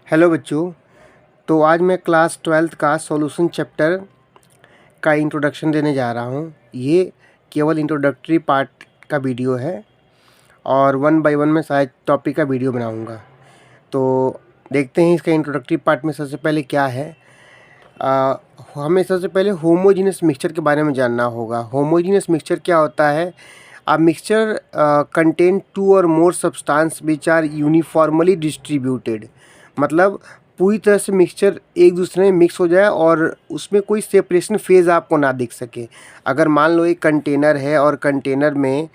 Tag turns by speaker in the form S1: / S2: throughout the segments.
S1: Hello बच्चों। तो आज मैं क्लास 12th का सॉल्यूशन चैप्टर का इंट्रोडक्शन देने जा रहा हूँ। ये केवल इंट्रोडक्टरी पार्ट का वीडियो है और 1 बाय 1 में शायद टॉपिक का वीडियो बनाऊँगा। तो देखते हैं इसका इंट्रोडक्टरी पार्ट में सबसे पहले क्या है। हमें सबसे पहले होमोजीनियस मिक्सचर के बारे में जानना होगा। होमोजीनियस मिक्सचर क्या होता है? A mixture contain two or more substance which are uniformly distributed। मतलब पूरी तरह से मिक्सचर एक दूसरे में मिक्स हो जाए और उसमें कोई सेपरेशन फेज़ आपको ना दिख सके। अगर मान लो एक कंटेनर है और कंटेनर में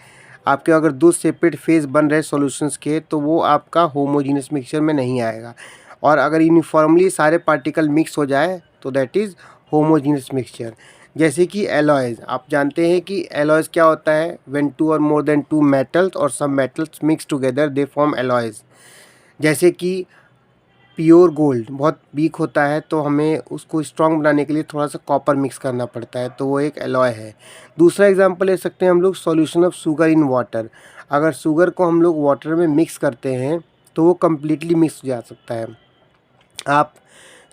S1: आपके अगर दो सेपरेट फेज़ बन रहे सॉल्यूशंस के, तो वो आपका होमोजीनियस मिक्सचर में नहीं आएगा। और अगर यूनिफॉर्मली सारे पार्टिकल मिक्स हो जाए तो दैट इज़ होमोजीनियस मिक्सचर। जैसे कि एलॉयज़, आप जानते हैं कि एलॉयज़ क्या होता है? व्हेन टू और मोर देन टू मेटल्स और सब metals mix together they form alloys. जैसे कि प्योर गोल्ड बहुत वीक होता है तो हमें उसको स्ट्रॉन्ग बनाने के लिए थोड़ा सा कॉपर मिक्स करना पड़ता है, तो वो एक एलॉय है। दूसरा एग्जांपल ले सकते हैं हम लोग solution of sugar in water. अगर शुगर को हम लोग वाटर में मिक्स करते हैं तो वो कम्प्लीटली मिक्स हो जा सकता है। आप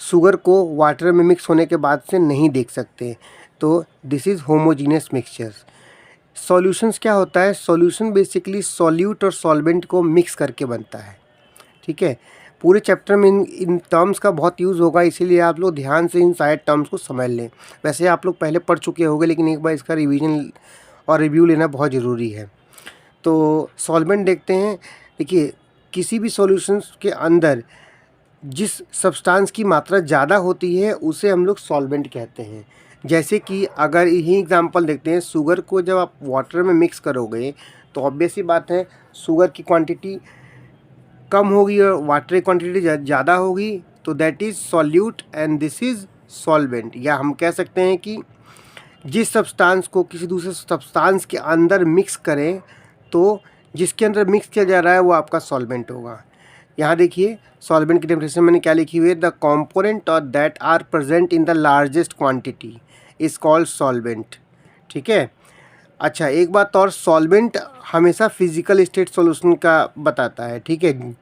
S1: शुगर को वाटर में मिक्स होने के बाद से नहीं देख सकते। तो this is homogeneous mixture. Solutions क्या होता है? सॉल्यूशन बेसिकली सॉल्यूट और सॉल्वेंट को मिक्स करके बनता है। ठीक है, पूरे चैप्टर में इन टर्म्स का बहुत यूज़ होगा, इसीलिए आप लोग ध्यान से इन सारे टर्म्स को समझ लें। वैसे आप लोग पहले पढ़ चुके होंगे, लेकिन एक बार इसका रिवीजन और रिव्यू लेना बहुत ज़रूरी है। तो सॉल्वेंट देखते हैं। देखिए, किसी भी सॉल्यूशंस के अंदर जिस सब्सटेंस की मात्रा ज़्यादा होती है उसे हम लोग सॉल्वेंट कहते हैं। जैसे कि अगर यही एग्जांपल देखते हैं, शुगर को जब आप वाटर में मिक्स करोगे तो ऑब्वियस सी बात है शुगर की क्वांटिटी कम होगी और वाटर की क्वांटिटी ज़्यादा होगी, तो that is solute and this is solvent. या हम कह सकते हैं कि जिस सब्सटेंस को किसी दूसरे सब्सटेंस के अंदर मिक्स करें तो जिसके अंदर मिक्स किया जा रहा है वो आपका सॉल्वेंट होगा। यहाँ देखिए सॉल्वेंट की डेफिनेशन मैंने क्या लिखी हुई है? द कॉम्पोनेंट और that are present in the largest quantity is called solvent. ठीक है। अच्छा, एक बात और, सॉल्वेंट हमेशा फिजिकल स्टेट सॉल्यूशन का बताता है। ठीक है।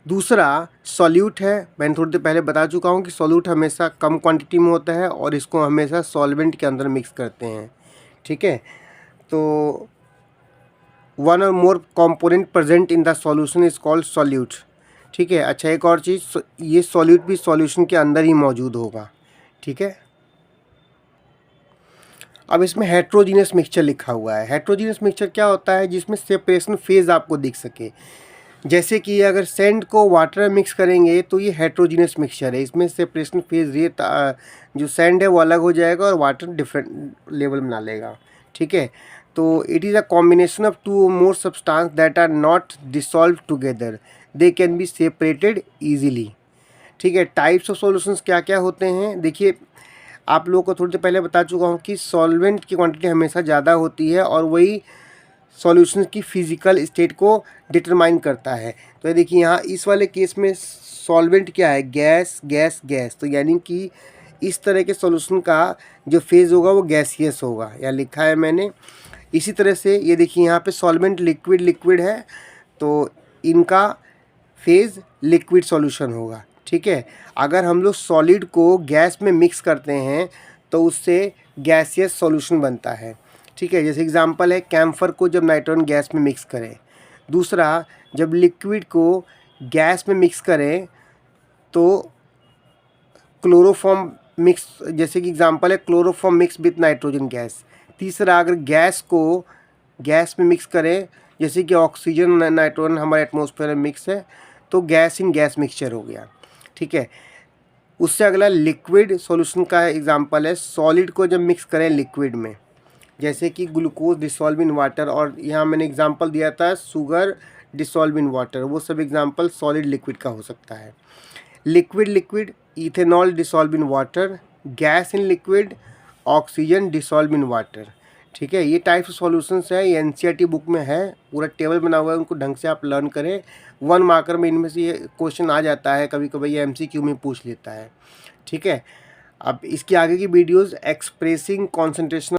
S1: दूसरा सॉल्यूट है, मैंने थोड़ी देर पहले बता चुका हूँ कि सॉल्यूट हमेशा कम क्वांटिटी में होता है और इसको हमेशा सॉल्वेंट के अंदर मिक्स करते हैं। ठीक है। तो वन और more component present in the solution is called solute. ठीक है। अच्छा, एक और चीज़, ये सॉल्यूट भी सॉल्यूशन के अंदर ही मौजूद होगा। ठीक है। अब इसमें हेट्रोजीनियस मिक्सचर लिखा हुआ है। हेट्रोजीनियस मिक्सचर क्या होता है? जिसमें सेपरेशन फेज आपको दिख सके। जैसे कि अगर सैंड को वाटर में मिक्स करेंगे तो ये हेट्रोजीनियस मिक्सचर है। इसमें सेपरेशन फेज ये जो सैंड है वो अलग हो जाएगा और वाटर डिफरेंट लेवल बना लेगा। ठीक है। तो it is a combination of two more substance that are not dissolve together, they can be separated easily. ठीक है। टाइप्स ऑफ सॉल्यूशंस क्या क्या होते हैं? देखिए, आप लोगों को थोड़ी देर पहले बता चुका हूँ कि सॉल्वेंट की क्वांटिटी हमेशा ज़्यादा होती है और वही सॉल्यूशन की फिजिकल स्टेट को डिटरमाइन करता है। तो ये देखिए, यहाँ इस वाले केस में सॉल्वेंट क्या है? Gas gas gas. तो यानी कि इस तरह के सॉल्यूशन का जो फेज़ होगा वो गैसियस होगा, यहाँ लिखा है मैंने। इसी तरह से ये देखिए, यहाँ पे सॉल्वेंट लिक्विड लिक्विड है तो इनका फेज़ लिक्विड सॉल्यूशन होगा। ठीक है। अगर हम लोग सॉलिड को गैस में मिक्स करते हैं तो उससे गैसियस सॉल्यूशन बनता है। ठीक है। जैसे एग्जांपल है, कैम्फर को जब नाइट्रोजन गैस में मिक्स करें। दूसरा, जब लिक्विड को गैस में मिक्स करें तो क्लोरोफॉर्म मिक्स, जैसे कि एग्जांपल है chloroform mix with nitrogen gas. तीसरा, अगर गैस को गैस में मिक्स करें, जैसे कि ऑक्सीजन नाइट्रोजन हमारे एटमॉस्फेयर में मिक्स है, तो गैस इन गैस मिक्सचर हो गया। ठीक है। उससे अगला लिक्विड सॉल्यूशन का एग्जांपल है, सॉलिड को जब मिक्स करें लिक्विड में, जैसे कि ग्लूकोज डिसॉल्व इन वाटर, और यहाँ मैंने एग्जांपल दिया था शुगर डिसॉल्व इन वाटर, वो सब एग्जांपल सॉलिड लिक्विड का हो सकता है। Liquid liquid, ethanol dissolve in water, gas in liquid, oxygen dissolve in water. ठीक है। ये टाइप्स ऑफ सॉल्यूशंस है, ये एनसीईआरटी बुक में है, पूरा टेबल बना हुआ है, उनको ढंग से आप लर्न करें। 1 मार्कर में इनमें से ये क्वेश्चन आ जाता है, कभी कभी ये एमसीक्यू में पूछ लेता है। ठीक है। अब इसके आगे की वीडियोज़ एक्सप्रेसिंग कॉन्सेंट्रेशन